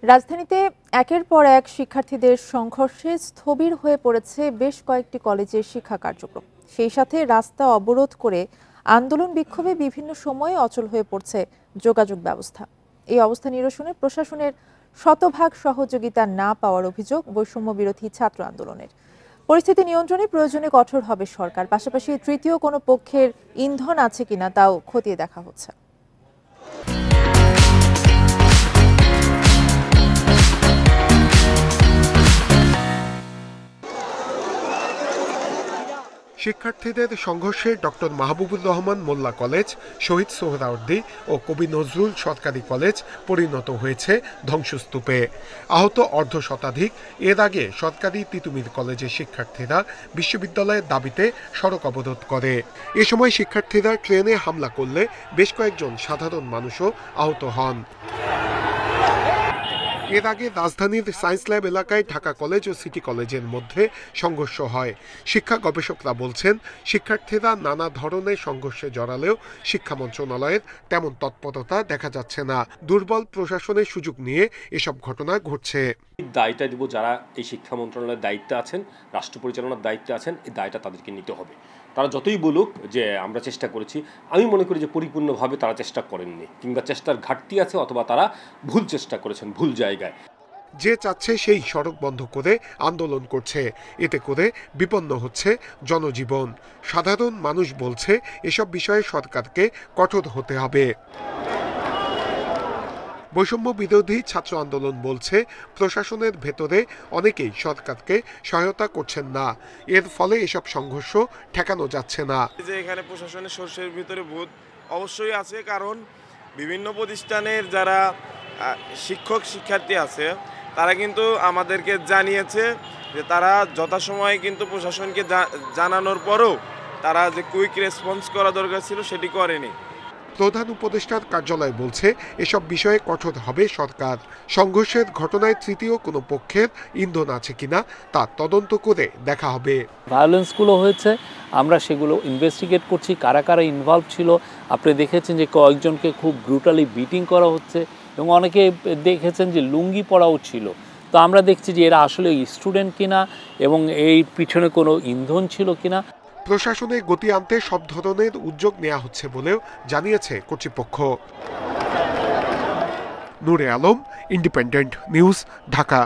রাজধানীতে একের পর এক শিক্ষার্থীদের সংঘর্ষে স্থবির হয়ে পড়েছে বেশ কয়েকটি কলেজের শিক্ষা কার্যক্রম। সেই সাথে রাস্তা অবরোধ করে আন্দোলন বিক্ষোভে বিভিন্ন সময়ে অচল হয়ে পড়ছে যোগাযোগ ব্যবস্থা। এই অবস্থা নিরসনে প্রশাসনের শতভাগ সহযোগিতা না পাওয়ার অভিযোগ বৈষম্য বিরোধী ছাত্র আন্দোলনের। পরিস্থিতি নিয়ন্ত্রণে প্রয়োজনে কঠোর হবে সরকার, পাশাপাশি তৃতীয় কোনো পক্ষের ইন্ধন আছে কিনা তাও খতিয়ে দেখা হচ্ছে। শিক্ষার্থীদের সংঘর্ষে ডক্টর মাহবুবুর রহমান মোল্লা কলেজ, শহীদ সোহরাওয়ার্দী ও কবি নজরুল সরকারি কলেজ পরিণত হয়েছে ধ্বংসস্তূপে। আহত অর্ধ শতাধিক। এর আগে সরকারি তিতুমির কলেজের শিক্ষার্থীরা বিশ্ববিদ্যালয়ের দাবিতে সড়ক অবরোধ করে। এ সময় শিক্ষার্থীরা ট্রেনে হামলা করলে বেশ কয়েকজন সাধারণ মানুষও আহত হন। এর আগে রাজধানীর সায়েন্স ল্যাব এলাকায় ঢাকা কলেজ ও সিটি কলেজের মধ্যে সংঘর্ষ হয়। শিক্ষা গবেষকরা বলছেন, শিক্ষার্থীরা নানা ধরনের সংঘর্ষে জড়ালেও শিক্ষা মন্ত্রণালয়ের তেমন তৎপরতা দেখা যাচ্ছে না। দুর্বল প্রশাসনের সুযোগ নিয়ে এসব ঘটনা ঘটছে। দায়টা দিব যারা এই শিক্ষা মন্ত্রণালয়ের দায়িত্বে আছেন, রাষ্ট্র পরিচালনার দায়িত্বে আছেন, এই দায়টা তাদেরকে নিতে হবে। তারা যতই বলুক যে আমরা চেষ্টা করেছি, আমি মনে করি যে পরিপূর্ণভাবে তারা চেষ্টা করেননি, কিংবা চেষ্টার ঘাটতি আছে, অথবা তারা ভুল চেষ্টা করেছেন ভুল জায়গায়। যে চাচ্ছে সেই সড়ক বন্ধ করে আন্দোলন করছে, এতে করে বিপন্ন হচ্ছে জনজীবন। সাধারণ মানুষ বলছে এসব বিষয়ে সরকারকে কঠোর হতে হবে। বৈষম্য বিরোধী ছাত্র আন্দোলন বলছে, প্রশাসনের ভেতরে অনেকেই সরকারকে সহায়তা করছেন না। এর ফলে এসব সংঘর্ষ ঠেকানো যাচ্ছে না। যে এখানে প্রশাসনের সর্ষের ভিতরে ভূত অবশ্যই আছে, কারণ বিভিন্ন প্রতিষ্ঠানের যারা শিক্ষক শিক্ষার্থী আছে তারা কিন্তু আমাদেরকে জানিয়েছে যে তারা যথাসময়ে কিন্তু প্রশাসনকে জানানোর পরও তারা যে কুইক রেসপন্স করা দরকার ছিল সেটি করেনি। প্রধান উপদেষ্টার কার্যালয় বলছে, এসব বিষয়ে কঠোর হবে সরকার। সংঘর্ষের ঘটনায় তৃতীয় কোনো পক্ষের ইন্ধন আছে কিনা তা তদন্ত করে দেখা হবে। ভায়োলেন্সগুলো হয়েছে, আমরা সেগুলো ইনভেস্টিগেট করছি, কারা কারা ইনভলভ ছিল। আপনি দেখেছেন যে কয়েকজনকে খুব ব্রুটালি বিটিং করা হচ্ছে, এবং অনেকে দেখেছেন যে লুঙ্গি পরাও ছিল। তো আমরা দেখছি যে এরা আসলে স্টুডেন্ট কিনা এবং এই পিছনে কোনো ইন্ধন ছিল কিনা। প্রশাসনে গতি আনতে সব ধরনের উদ্যোগ নেওয়া হচ্ছে বলেও জানিয়েছে কর্তৃপক্ষ। নূরে আলম, ইন্ডিপেন্ডেন্ট নিউজ, ঢাকা।